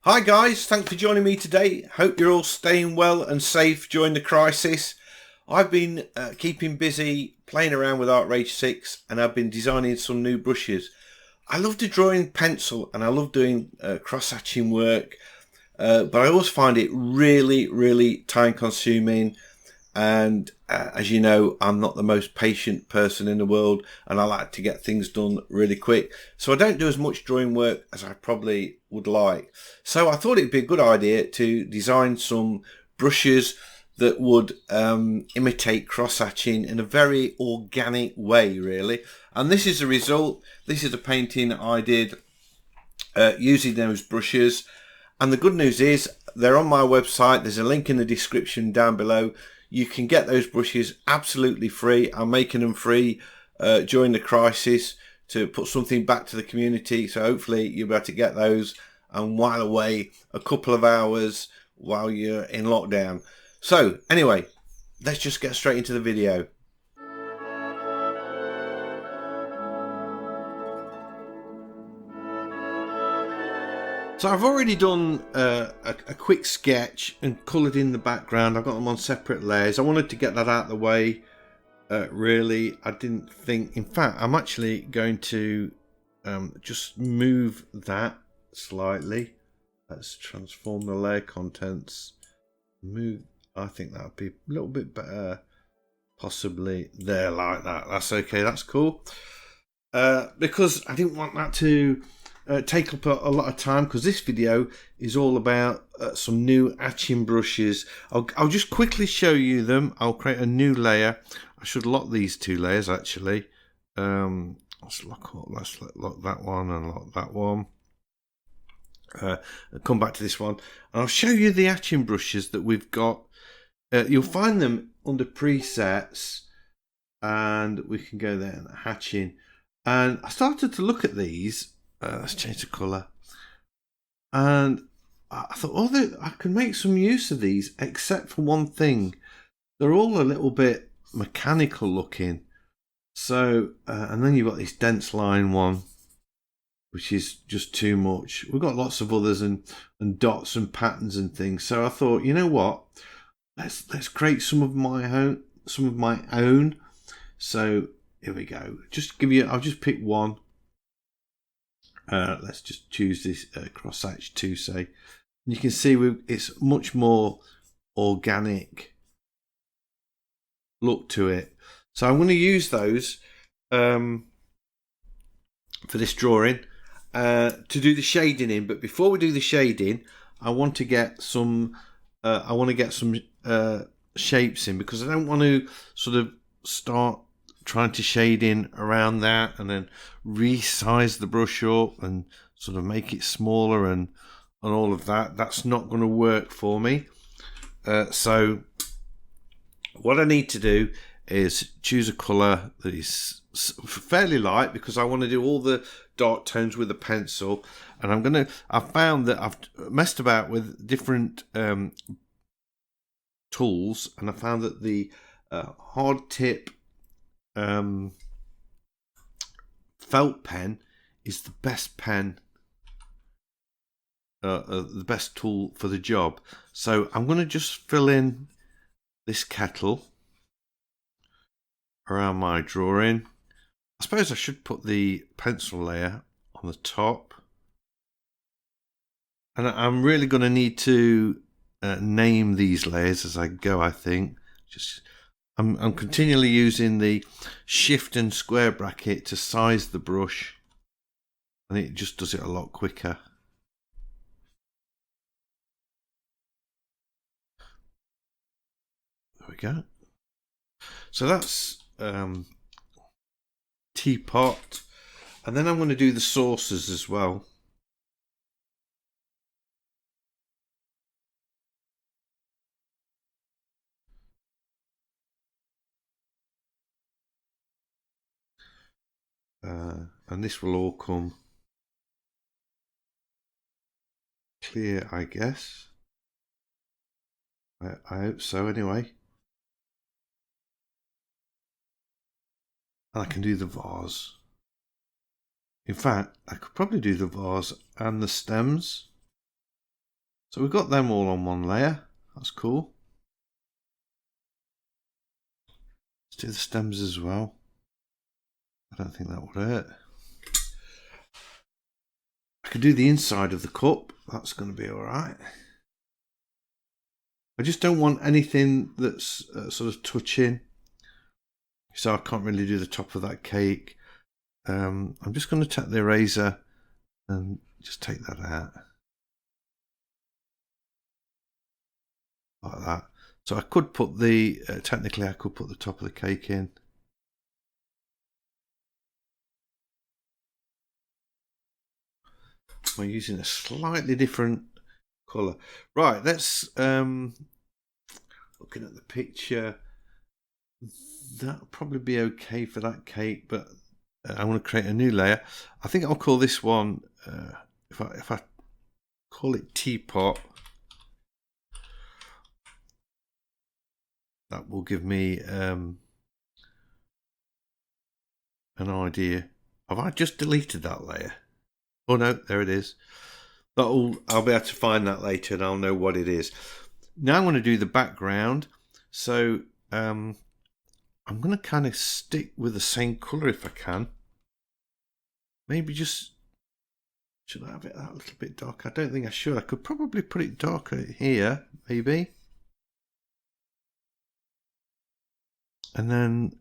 Hi guys, thanks for joining me today. Hope you're all staying well and safe during the crisis. I've been keeping busy playing around with Artrage 6 and I've been designing some new brushes. I love to draw in pencil and I love doing cross-hatching work, but I always find it really time consuming. And as you know, I'm not the most patient person in the world and I like to get things done really quick. So I don't do as much drawing work as I probably would like. So I thought it'd be a good idea to design some brushes that would imitate cross-hatching in a very organic way, really. And this is the result. This is a painting I did using those brushes. And the good news is they're on my website. There's a link in the description down below. You can get those brushes absolutely free. I'm making them free during the crisis to put something back to the community. So hopefully you'll be able to get those and while away a couple of hours while you're in lockdown. So anyway, let's just get straight into the video. So I've already done a quick sketch and coloured in the background. I've got them on separate layers. I wanted to get that out of the way. Really, I didn't think. In fact, I'm actually going to just move that slightly. Let's transform the layer contents. Move. I think that would be a little bit better. Possibly there, like that. That's okay. That's cool. Because I didn't want that to take up a lot of time, because this video is all about some new hatching brushes. I'll just quickly show you them. I'll create a new layer. I should lock these two layers actually. Let's lock that one and lock that one. I'll come back to this one and I'll show you the hatching brushes that we've got. You'll find them under presets and we can go there and hatching. And I started to look at these. Let's change the colour. And I thought, oh, I can make some use of these, except for one thing. They're all a little bit mechanical looking. So, and then you've got this dense line one, which is just too much. We've got lots of others and dots and patterns and things. So I thought, you know what? Let's create some of my own. So here we go. I'll just pick one. Let's just choose this cross-hatch 2, say. And you can see it's much more organic look to it. So I'm going to use those for this drawing to do the shading in. But before we do the shading, I want to get some shapes in, because I don't want to sort of start trying to shade in around that and then resize the brush up and sort of make it smaller and all of that. That's not going to work for me. So what I need to do is choose a colour that is fairly light, because I want to do all the dark tones with a pencil. And I've found that I've messed about with different tools, and I found that the hard tip felt pen is the best pen, the best tool for the job. So I'm going to just fill in this kettle around my drawing. I suppose I should put the pencil layer on the top, and I'm really going to need to name these layers as I go. I think I'm continually using the shift and square bracket to size the brush, and it just does it a lot quicker. There we go. So that's teapot, and then I'm going to do the saucers as well. And this will all come clear, I guess. I hope so, anyway. And I can do the vase. In fact, I could probably do the vase and the stems. So we've got them all on one layer. That's cool. Let's do the stems as well. I don't think that would hurt. I could do the inside of the cup. That's going to be all right. I just don't want anything that's sort of touching. So I can't really do the top of that cake. I'm just going to take the eraser and just take that out. Like that. So I could put the, technically I could put the top of the cake in. I'm using a slightly different colour. Right, let's, looking at the picture, that'll probably be okay for that cake, but I want to create a new layer. I think I'll call this one, if I call it teapot, that will give me an idea. Have I just deleted that layer? Oh no, there it is. I'll be able to find that later and I'll know what it is. Now I'm going to do the background. So I'm going to kind of stick with the same colour if I can. Maybe just, should I have it a little bit darker? I don't think I should. I could probably put it darker here, maybe. And then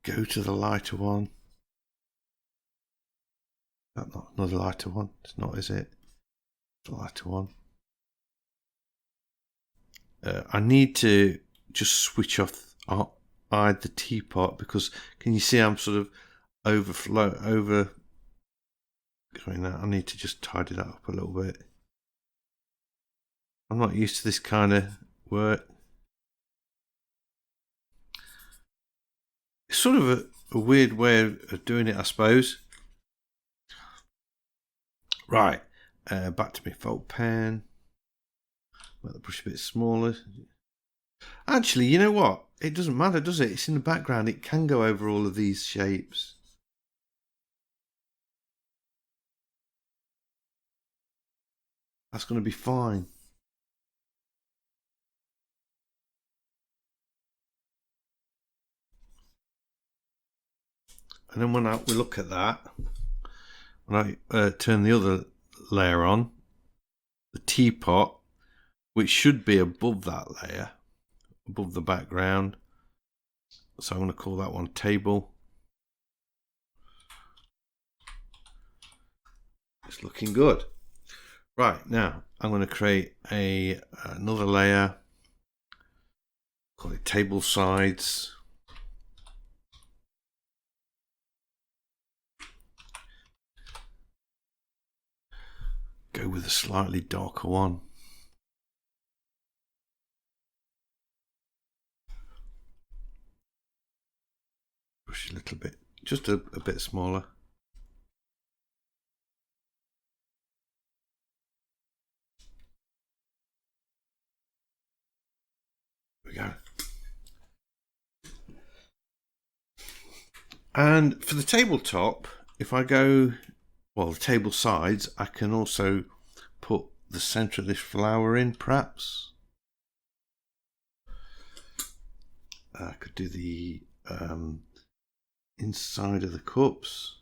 go to the lighter one. That's not another lighter one. It's not, is it? The lighter one. I need to just switch off the teapot because can you see I'm sort of over going that. I need to just tidy that up a little bit. I'm not used to this kind of work. It's sort of a weird way of doing it, I suppose. Right, back to my felt pen. Make the brush a bit smaller. Actually, you know what? It doesn't matter, does it? It's in the background. It can go over all of these shapes. That's going to be fine. And then when we look at that, when I turn the other layer on, the teapot, which should be above that layer, above the background. So I'm going to call that one table. It's looking good. Right, now I'm going to create another layer, call it table sides. Go with a slightly darker one. Brush a little bit, just a bit smaller. There we go. And for the tabletop, if I go, well, the table sides, I can also put the center of this flower in, perhaps. I could do the inside of the cups.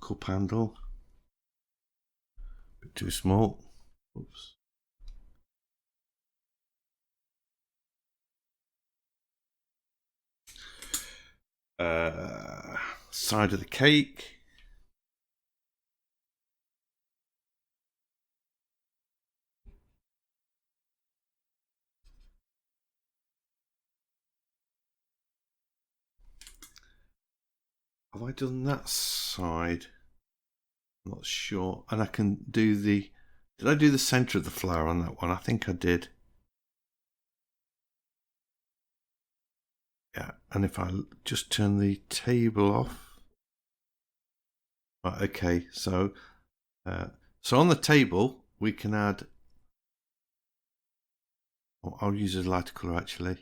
Cup handle. A bit too small. Oops. Side of the cake. Have I done that side? I'm not sure. And I can do the, did I do the center of the flower on that one? I think I did. Yeah, and if I just turn the table off. Right, okay, so on the table we can add, I'll use a lighter colour actually.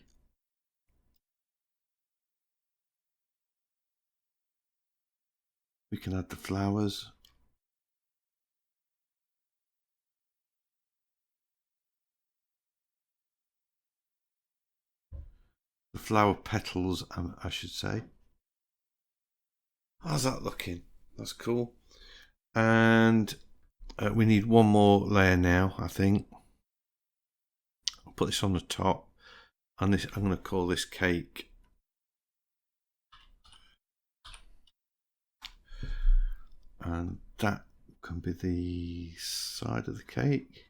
We can add the flowers. The flower petals, I should say. How's that looking? That's cool. And we need one more layer now, I think. I'll put this on the top. And this, I'm going to call this cake. And that can be the side of the cake.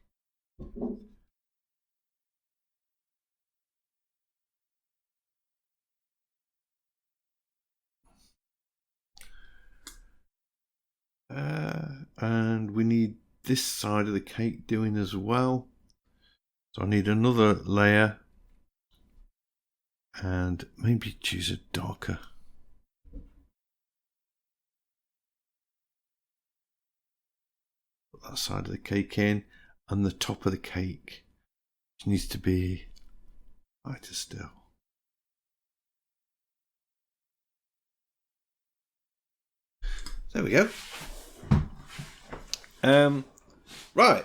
And we need this side of the cake doing as well. So I need another layer and maybe choose a darker. Put that side of the cake in, and the top of the cake, which needs to be lighter still. There we go. Right,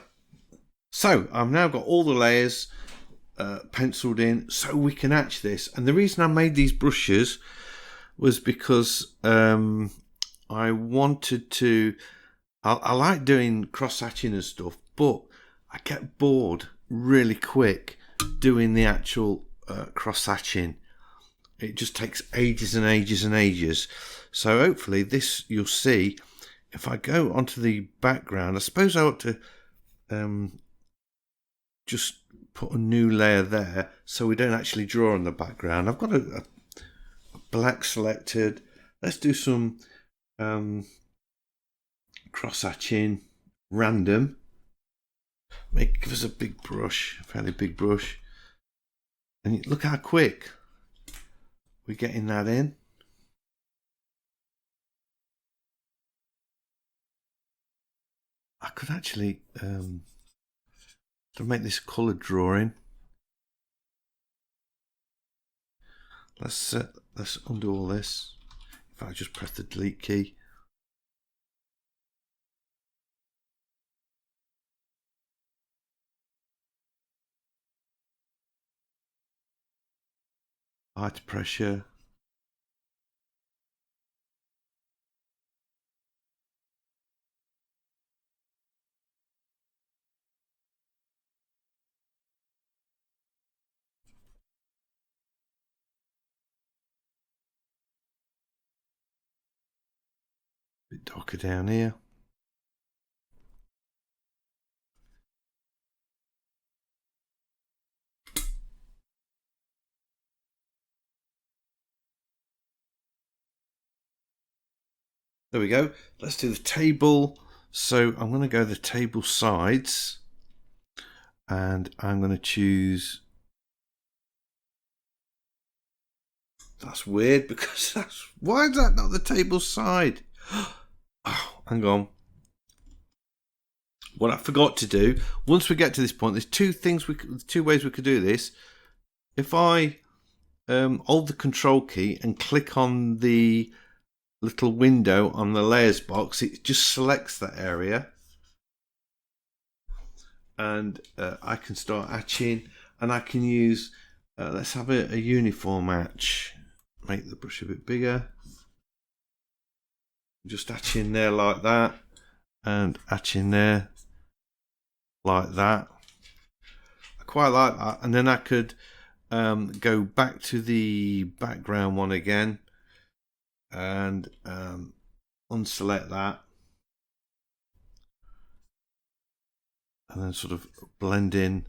so I've now got all the layers penciled in so we can hatch this. And the reason I made these brushes was because I wanted to, I like doing cross hatching and stuff, but I get bored really quick doing the actual cross hatching. It just takes ages and ages and ages. So hopefully this, you'll see, if I go onto the background, I suppose I ought to just put a new layer there so we don't actually draw on the background. I've got a black selected. Let's do some cross hatching random. Give us a big brush, a fairly big brush. And look how quick we're getting that in. I could actually make this coloured drawing. Let's undo all this. If I just press the delete key. High pressure. Bit darker down here. There we go. Let's do the table. So I'm going to go the table sides, and I'm going to choose. That's weird because that's, why is that not the table side? Oh, hang on. What I forgot to do, once we get to this point, there's two ways we could do this. If I hold the control key and click on the little window on the layers box, it just selects that area, and I can start hatching, and I can use let's have a uniform hatch. Make the brush a bit bigger, just hatch in there like that, and hatch in there like that. I quite like that. And then I could go back to the background one again and unselect that, and then sort of blend in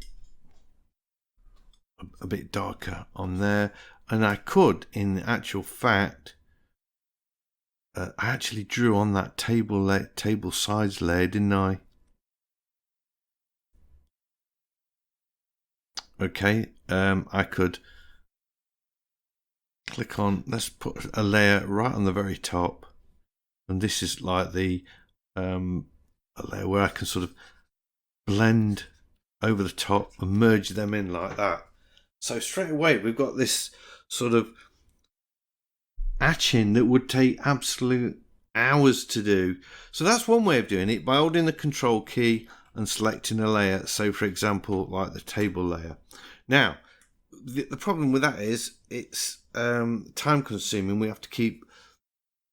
a bit darker on there. And I could, in actual fact, I actually drew on that table sides layer, didn't I? Okay, I could click on, let's put a layer right on the very top, and this is like the a layer where I can sort of blend over the top and merge them in like that. So straight away we've got this sort of hatching that would take absolute hours to do. So that's one way of doing it, by holding the control key and selecting a layer. So for example, like the table layer. Now, the problem with that is it's time consuming. We have to keep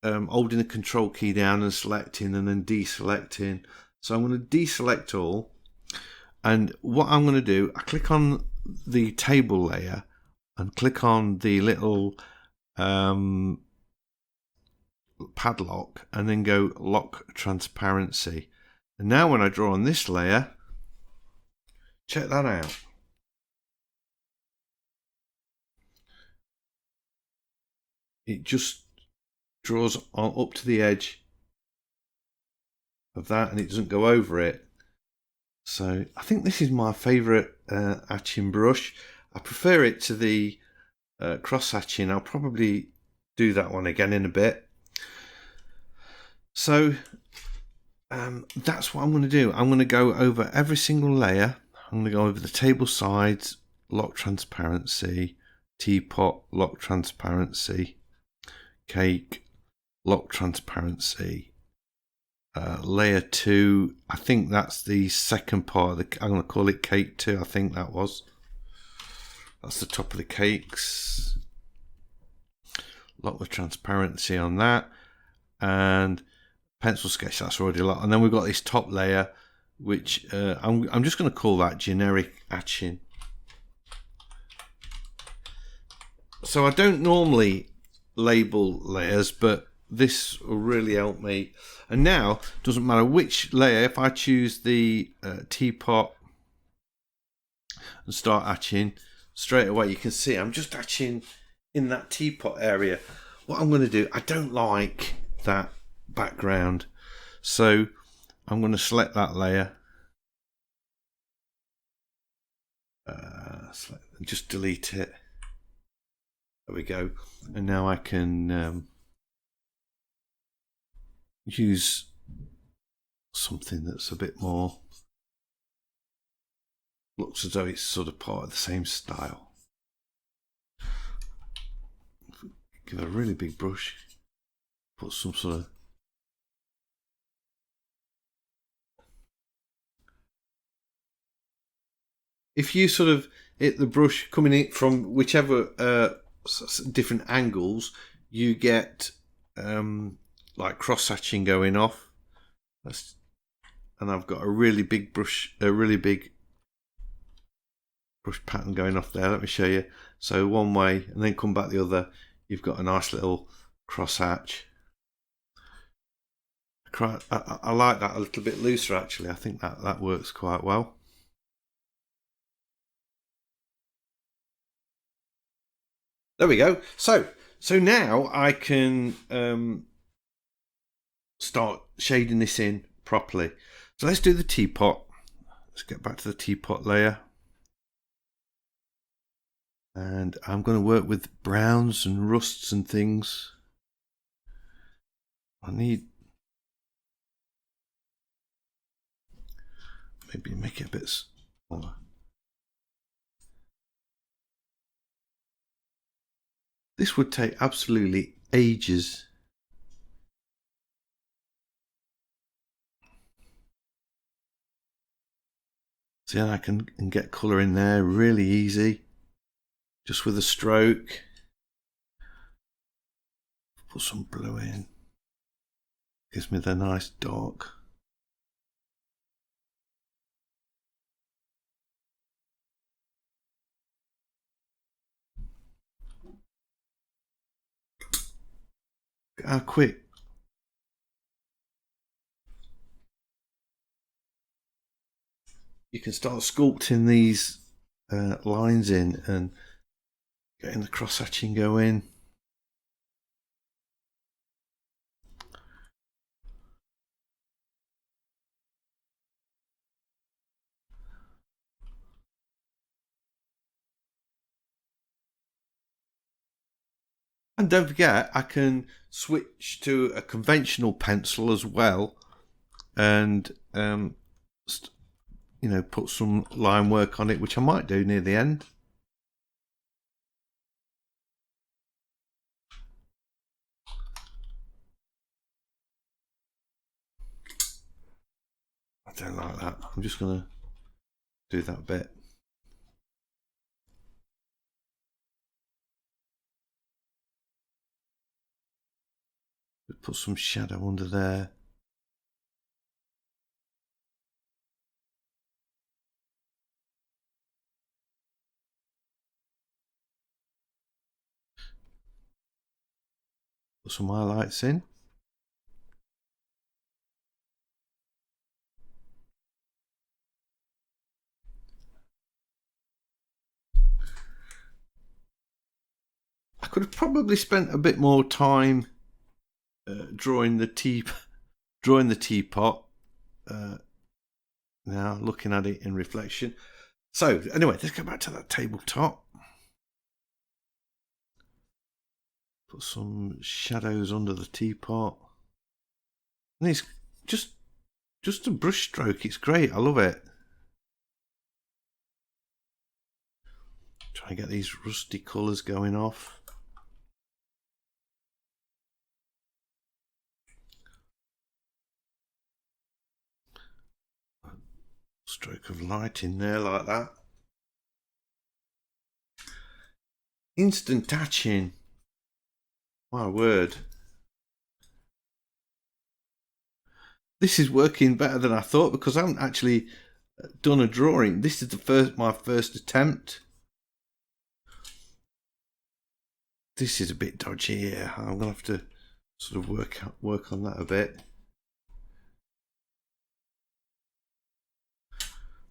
holding the control key down and selecting and then deselecting. So I'm going to deselect all. And what I'm going to do, I click on the table layer and click on the little padlock and then go lock transparency. And now when I draw on this layer, check that out. It just draws on up to the edge of that and it doesn't go over it. So I think this is my favourite hatching brush. I prefer it to the cross hatching. I'll probably do that one again in a bit. So that's what I'm going to do. I'm going to go over every single layer. I'm going to go over the table sides, lock transparency, teapot, lock transparency, cake, lock transparency. Layer 2, I think that's the second part of the, I'm going to call it cake 2, I think that's the top of the cakes. Lock the transparency on that, and pencil sketch, that's already a lot. And then we've got this top layer, which I'm just going to call that generic hatching. So I don't normally label layers, but this will really help me. And now, doesn't matter which layer, if I choose the teapot and start hatching, straight away you can see I'm just hatching in that teapot area. What I'm going to do, I don't like that background, so I'm going to select that layer, just delete it. There we go. And now I can use something that's a bit more, looks as though it's sort of part of the same style. Give a really big brush, put some sort of, if you sort of hit the brush coming in from whichever different angles, you get like cross hatching going off. And I've got a really big brush, brush pattern going off there. Let me show you. So one way and then come back the other, you've got a nice little cross hatch. I like that a little bit looser actually. I think that works quite well. There we go. So now I can start shading this in properly. So let's do the teapot. Let's get back to the teapot layer. And I'm going to work with browns and rusts and things. I need, maybe make it a bit smaller. This would take absolutely ages. See, I can get colour in there really easy, just with a stroke. Put some blue in, gives me the nice dark. Look how quick. You can start sculpting these lines in and getting the cross hatching going. And don't forget, I can switch to a conventional pencil as well, and you know, put some line work on it, which I might do near the end. don't like that. I'm just going to do that bit. Put some shadow under there. Put some highlights in. I could have probably spent a bit more time drawing the teapot. Now looking at it in reflection. So anyway, let's go back to that tabletop. Put some shadows under the teapot. And it's just a brush stroke. It's great. I love it. Try and get these rusty colours going off. Stroke of light in there like that. Instant hatching. My word. This is working better than I thought because I haven't actually done a drawing. This is my first attempt. This is a bit dodgy here. I'm gonna have to sort of work on that a bit.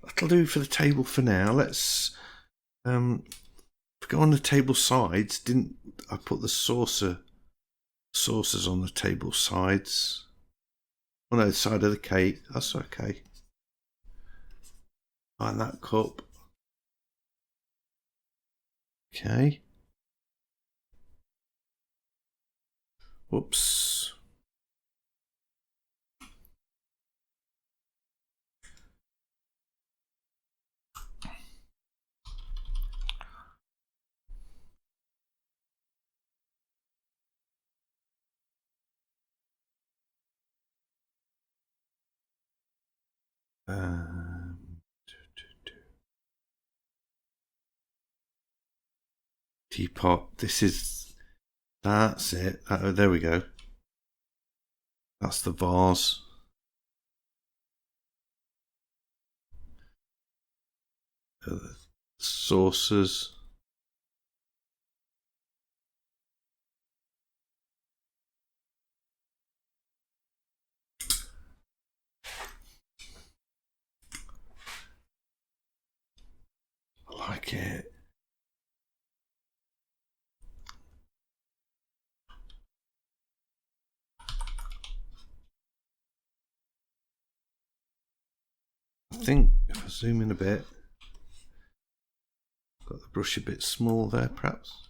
That'll do for the table for now. Let's go on the table sides. Didn't I put the saucers on the table sides? Oh no, the side of the cake. That's okay. Find that cup. Okay. Whoops. Teapot. That's it. Oh, there we go. That's the vase. Saucers. I like it. I think if I zoom in a bit, got the brush a bit small there perhaps.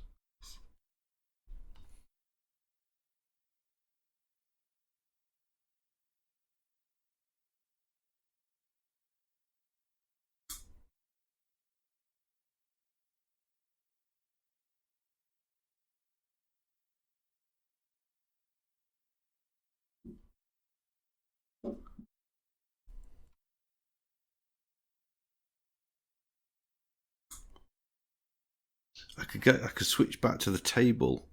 I could switch back to the table.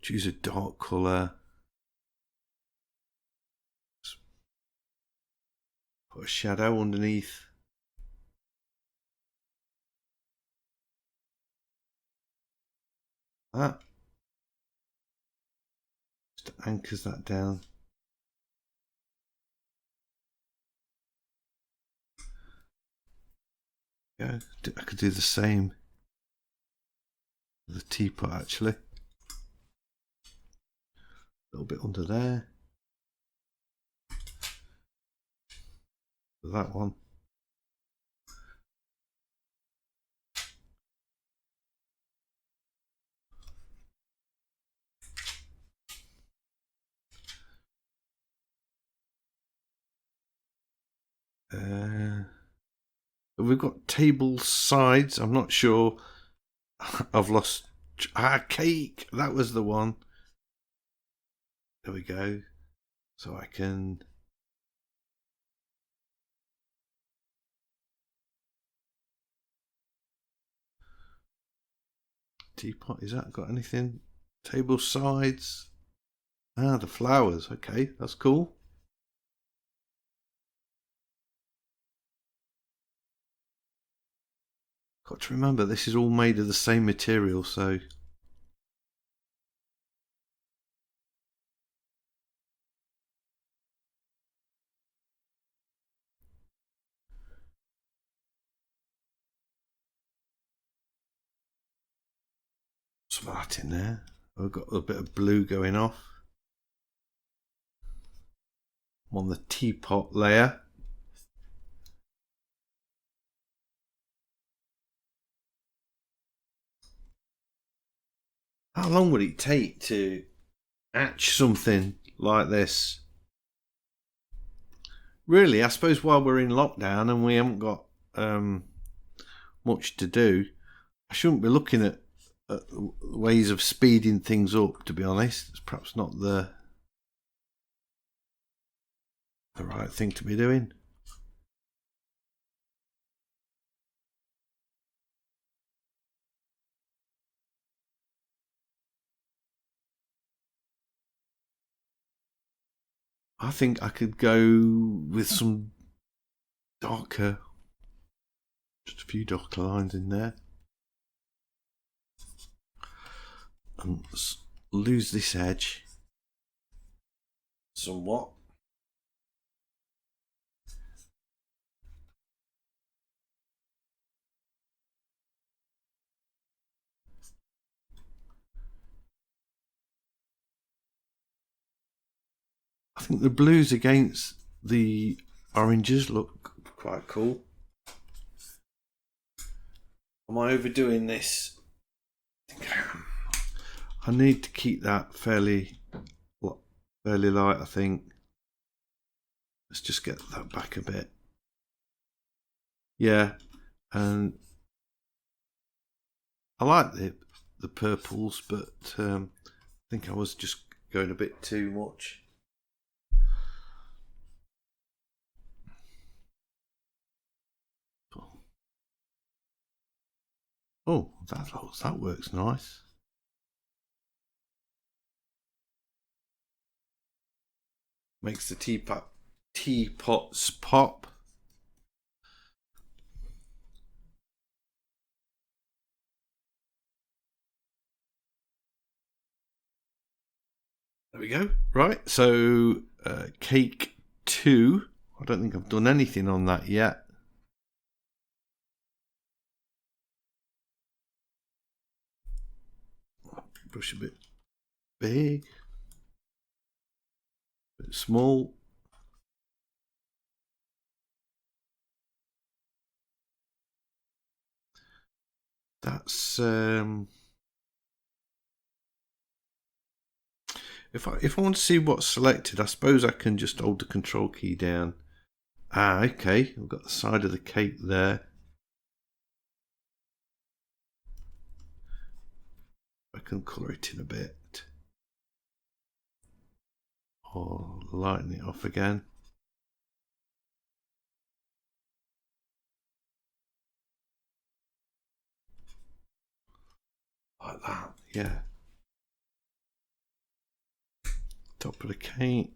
Choose a dark colour. Put a shadow underneath. That just anchors that down. Yeah, I could do the same with the teapot actually. A little bit under there. That one. We've got table sides. I'm not sure. I've lost. Cake. That was the one. There we go. so I can teapot. Is that got anything? Table sides. Ah, the flowers. Okay, that's cool. Got to remember this is all made of the same material, so some art in there. I've got a bit of blue going off. I'm on the teapot layer. How long would it take to etch something like this? Really, I suppose while we're in lockdown and we haven't got much to do, I shouldn't be looking at ways of speeding things up, to be honest. It's perhaps not the right thing to be doing. I think I could go with some darker, just a few darker lines in there, and lose this edge somewhat. I think the blues against the oranges look quite cool. Am I overdoing this? I think I am. I need to keep that fairly light, I think. Let's just get that back a bit. Yeah, and I like the purples, but I think I was just going a bit too much. Oh, that works nice. Makes the teapots pop. There we go. Right, so cake 2. I don't think I've done anything on that yet. Brush a bit big, a bit small. That's if I want to see what's selected, I suppose I can just hold the control key down. Ah, okay. I've got the side of the cake there. I can colour it in a bit. Or lighten it off again. Like that, yeah. Top of the cake.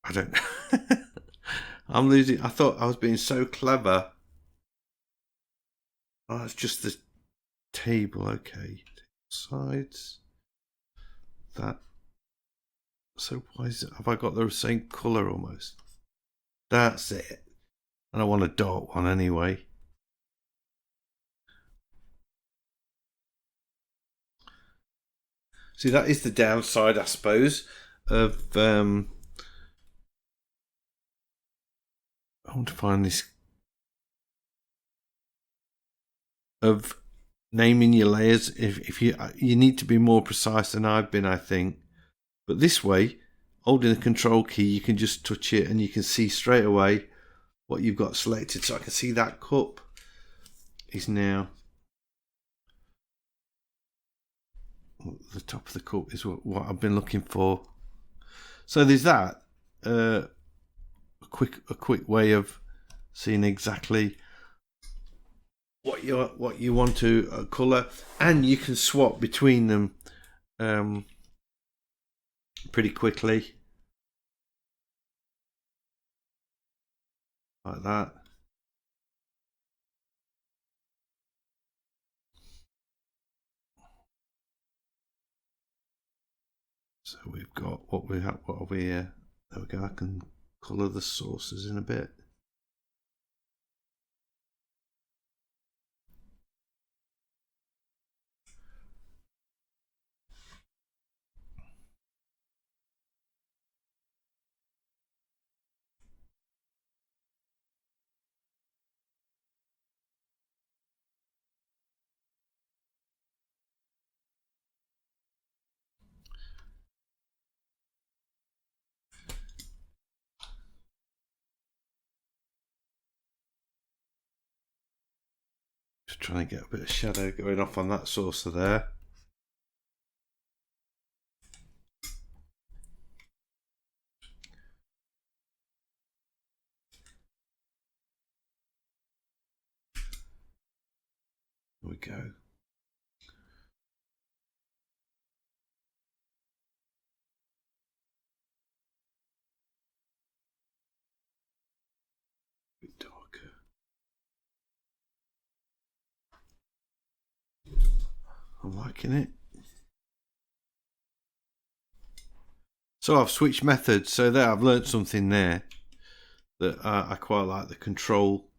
I don't know. I'm losing. I thought I was being so clever. Oh, it's just the table. Okay. Sides. That. So why is it? Have I got the same colour almost? That's it. And I want a dark one anyway. See, that is the downside, I suppose, of I want to find this of naming your layers. If you need to be more precise than I've been, I think. But this way, holding the control key, you can just touch it and you can see straight away what you've got selected. So I can see that cup is now, the top of the cup is what I've been looking for. So there's that. A quick way of seeing exactly what you want to colour, and you can swap between them pretty quickly, like that. So we've got what we have. What are we? There we go. I can colour the sources in a bit. Just trying to get a bit of shadow going off on that saucer there. There we go. A bit darker. I'm liking it. So I've switched methods. So there, I've learned something there that I quite like, the control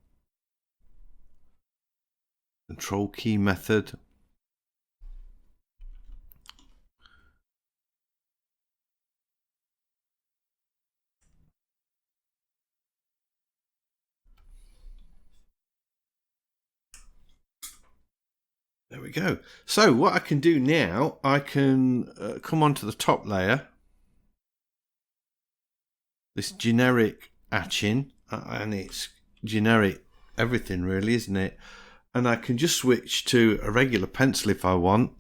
key method. There we go. So what I can do now, I can come onto the top layer, this generic etching, and it's generic everything really, isn't it? And I can just switch to a regular pencil if I want,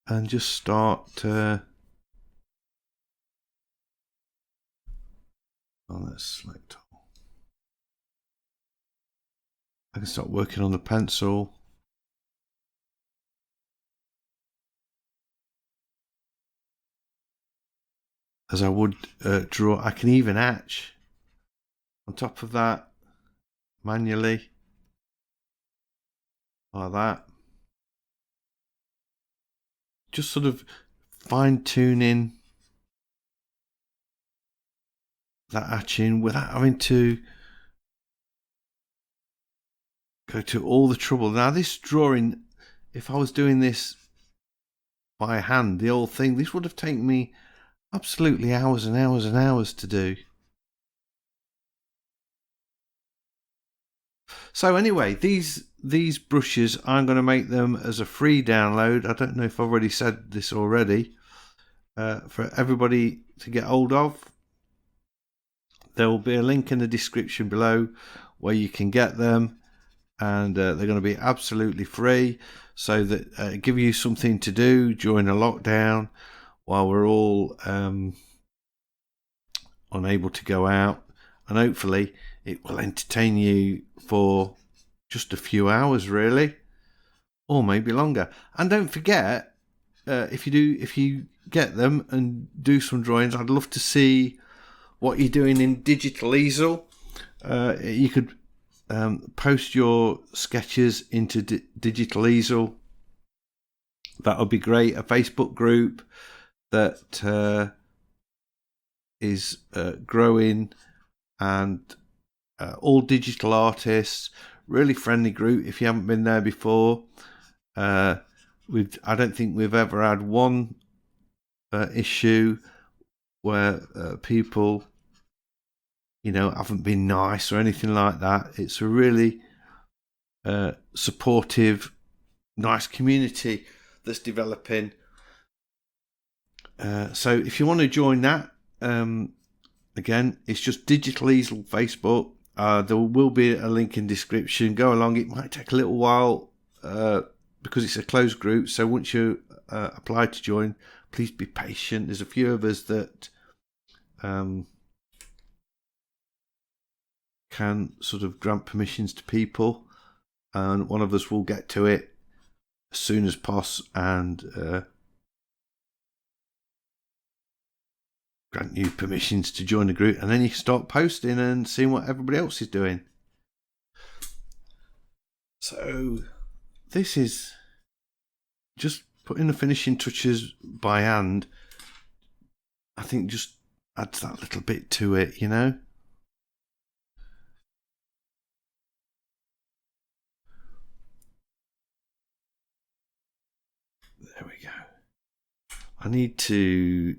and just start. Let's select all. I can start working on the pencil. As I would draw. I can even etch on top of that manually, like that. Just sort of fine tuning that etching without having to go to all the trouble. Now this drawing, if I was doing this by hand, the old thing, this would have taken me absolutely hours and hours and hours to do. So anyway, these brushes, I'm going to make them as a free download. I don't know if I've already said this already, for everybody to get hold of. There will be a link in the description below where you can get them, and they're going to be absolutely free, so that give you something to do during a lockdown while we're all unable to go out, and hopefully it will entertain you for just a few hours really, or maybe longer. And don't forget, if you get them and do some drawings, I'd love to see what you're doing in Digital Easel. You could post your sketches into Digital Easel. That would be great. A Facebook group that is growing, and all digital artists, really friendly group. If you haven't been there before, I don't think we've ever had one issue where people, haven't been nice or anything like that. It's a really supportive nice community that's developing. So if you want to join that, again, it's just Digital Easel Facebook. There will be a link in description. Go along. It might take a little while because it's a closed group. So once you apply to join, please be patient. There's a few of us that can sort of grant permissions to people, and one of us will get to it as soon as possible and grant you permissions to join the group, and then you start posting and seeing what everybody else is doing. So this is just putting the finishing touches by hand. I think just adds that little bit to it, you know. There we go. I need to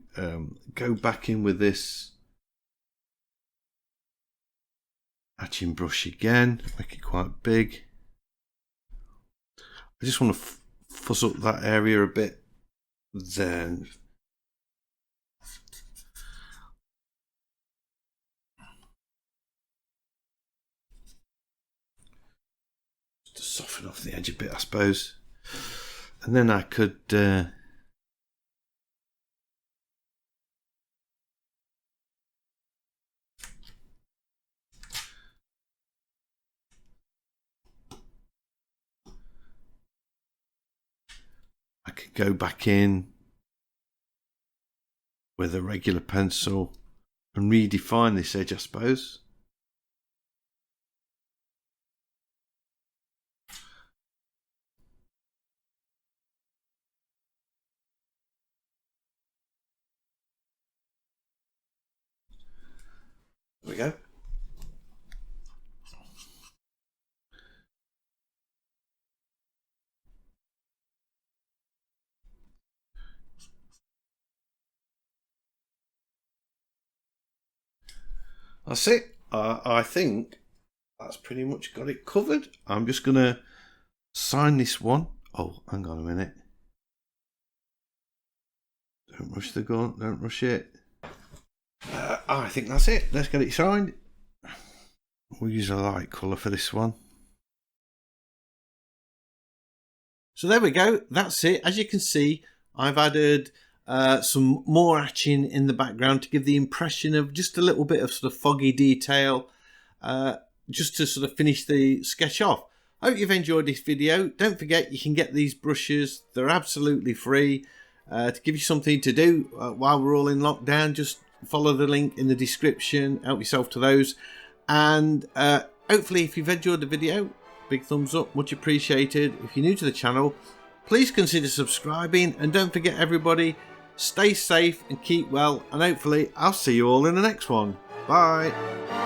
go back in with this hatching brush again, make it quite big. I just want to fuzz up that area a bit. Then just to soften off the edge a bit, I suppose. And then I could go back in with a regular pencil and redefine this edge, I suppose. There we go. That's it. I think that's pretty much got it covered. I'm just going to sign this one. Oh, hang on a minute. Don't rush the gun. Don't rush it. I think that's it. Let's get it signed. We'll use a light colour for this one. So there we go. That's it. As you can see, I've added some more hatching in the background to give the impression of just a little bit of sort of foggy detail, just to sort of finish the sketch off. I hope you've enjoyed this video. Don't forget you can get these brushes. They're absolutely free. To give you something to do while we're all in lockdown, just follow the link in the description. Help yourself to those. And hopefully if you've enjoyed the video, big thumbs up, much appreciated. If you're new to the channel, please consider subscribing, and don't forget everybody, stay safe and keep well, and hopefully I'll see you all in the next one. Bye.